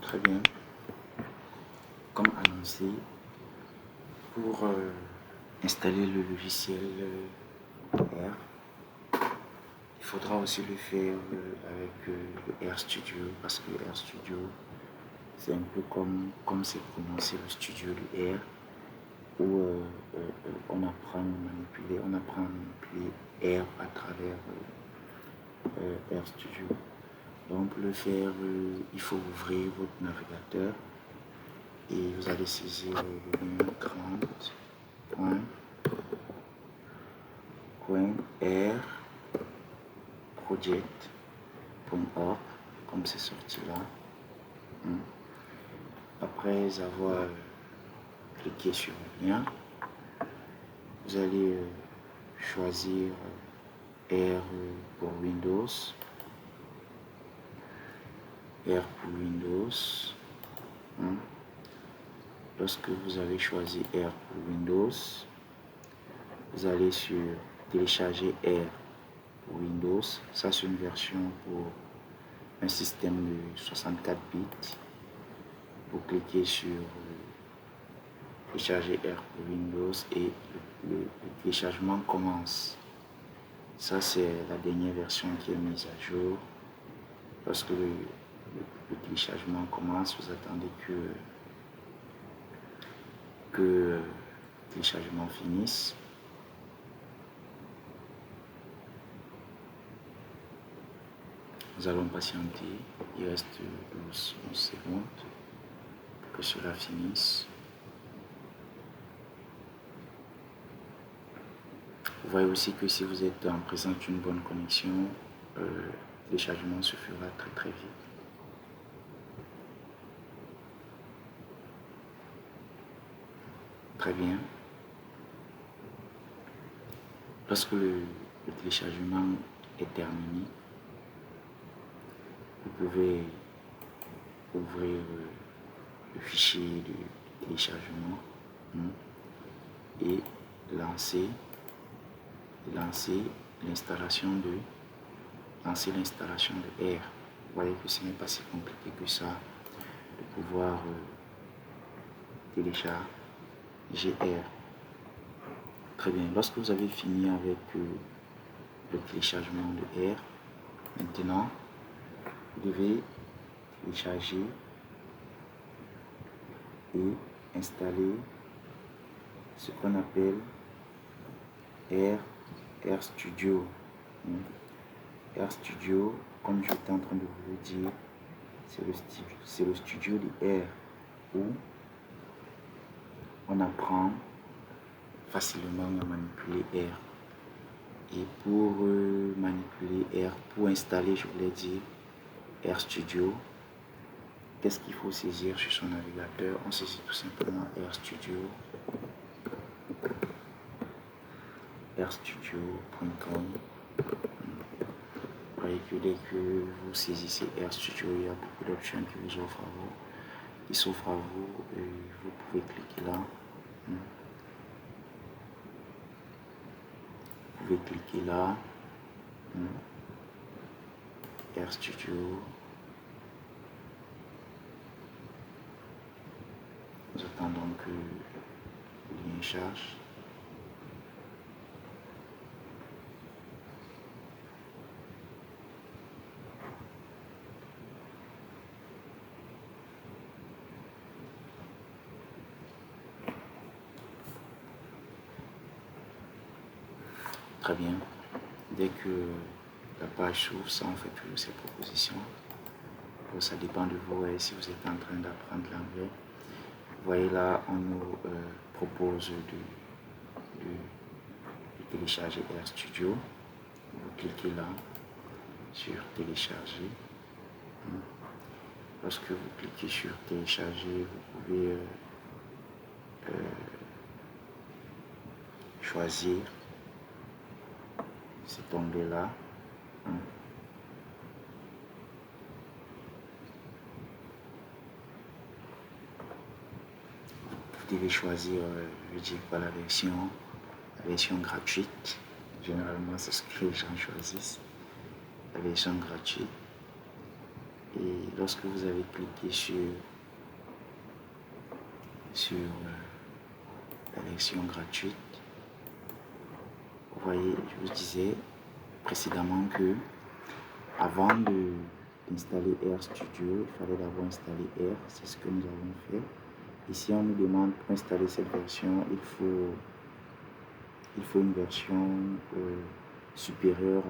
Très bien. Comme annoncé, pour installer le logiciel R, il faudra aussi le faire avec le RStudio, parce que le RStudio, c'est un peu comme c'est prononcé le studio du R, où on apprend à manipuler R à travers RStudio. Donc pour le faire, il faut ouvrir votre navigateur et vous allez saisir le lien 30.r.project.org, comme c'est sorti là. Après avoir cliqué sur le lien, vous allez choisir R pour Windows. R pour Windows. Lorsque vous avez choisi R pour Windows, vous allez sur télécharger R pour Windows. Ça, c'est une version pour un système de 64 bits. Vous cliquez sur télécharger R pour Windows et le téléchargement commence. Ça, c'est la dernière version qui est mise à jour. Lorsque le téléchargement commence, vous attendez que le téléchargement finisse. Nous allons patienter. Il reste 11 secondes pour que cela finisse. Vous voyez aussi que si vous êtes en présence d'une bonne connexion, le téléchargement se fera très très vite. Très bien. Lorsque le téléchargement est terminé, vous pouvez ouvrir le fichier de téléchargement et lancer l'installation de R. Vous voyez que ce n'est pas si compliqué que ça de pouvoir télécharger R. Très bien. Lorsque vous avez fini avec le téléchargement de R, maintenant vous devez télécharger et installer ce qu'on appelle RStudio. RStudio, comme j'étais en train de vous le dire, c'est le studio de R où on apprend facilement à manipuler R. Et pour manipuler R, pour installer, je voulais dire, RStudio, qu'est-ce qu'il faut saisir sur son navigateur? On saisit tout simplement rstudio.com. Vous voyez que dès que vous saisissez RStudio, il y a beaucoup d'options qui vous offrent à vous. Qui s'offrent à vous et vous pouvez cliquer là. Vous pouvez cliquer là. RStudio. Nous attendons que le lien charge. Très bien. Dès que la page s'ouvre, ça on fait toujours ces propositions. Donc, ça dépend de vous et si vous êtes en train d'apprendre l'anglais. Vous voyez là, on nous propose de télécharger RStudio. Vous cliquez là sur télécharger. Lorsque vous cliquez sur télécharger, vous pouvez choisir cet onglet là. Vous devez choisir, je dis pas la version gratuite. Généralement, c'est ce que les gens choisissent. La version gratuite. Et lorsque vous avez cliqué sur la version gratuite, vous voyez, je vous disais précédemment que avant d'installer RStudio, il fallait d'abord installer R, c'est ce que nous avons fait. Ici, on nous demande pour installer cette version, il faut une version supérieure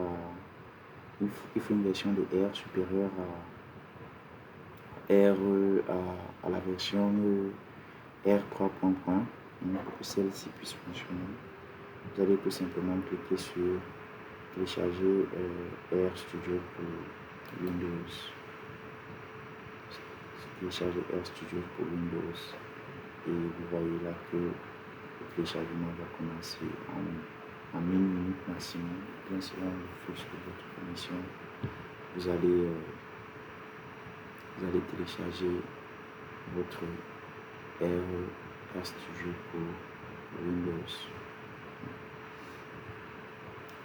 il faut une version de R supérieure à la version R3.1 pour que celle-ci puisse fonctionner. Vous allez tout simplement cliquer sur télécharger RStudio pour Windows. Télécharger RStudio pour Windows. Et vous voyez là que le téléchargement va commencer en 1 minute maximum. Bien selon le fiche de votre connexion, vous allez télécharger votre RStudio pour Windows.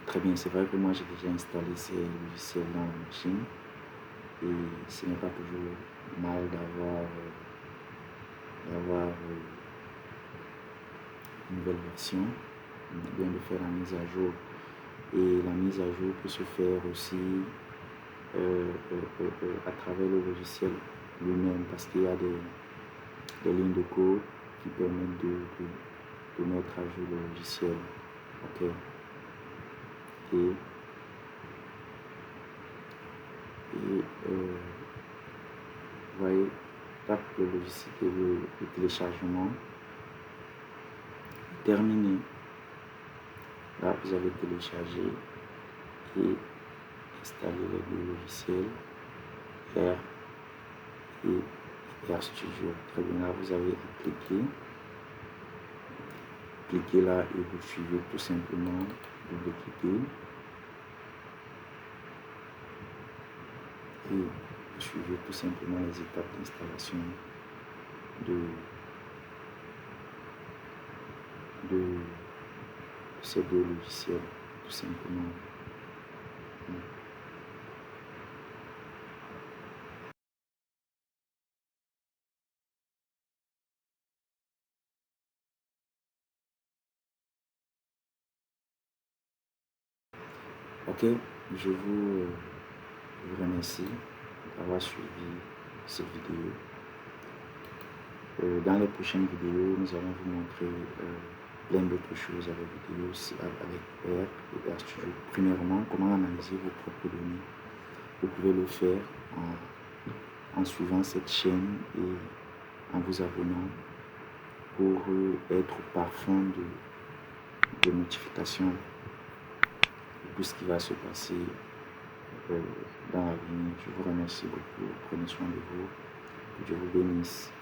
Très bien, c'est vrai que moi j'ai déjà installé ces logiciels dans la machine et ce n'est pas toujours mal d'avoir une nouvelle version, bien de faire la mise à jour. Et la mise à jour peut se faire aussi à travers le logiciel lui-même parce qu'il y a des lignes de code qui permettent de mettre à jour le logiciel. Ok. Et vous voyez, tape le logiciel et le téléchargement terminé. Là, vous avez téléchargé et installé les deux logiciels R et RStudio. Très bien, là, vous avez cliquez là et vous suivez tout simplement, double-cliquez et vous suivez tout simplement les étapes d'installation de ces deux logiciels, tout simplement. Ok, je vous remercie d'avoir suivi cette vidéo. Dans les prochaines vidéos, nous allons vous montrer plein d'autres choses avec R et RStudio. Premièrement, comment analyser vos propres données. Vous pouvez le faire en suivant cette chaîne et en vous abonnant pour être au parfum de notifications de tout ce qui va se passer dans l'avenir. Je vous remercie beaucoup. Prenez soin de vous. Que Dieu vous bénisse.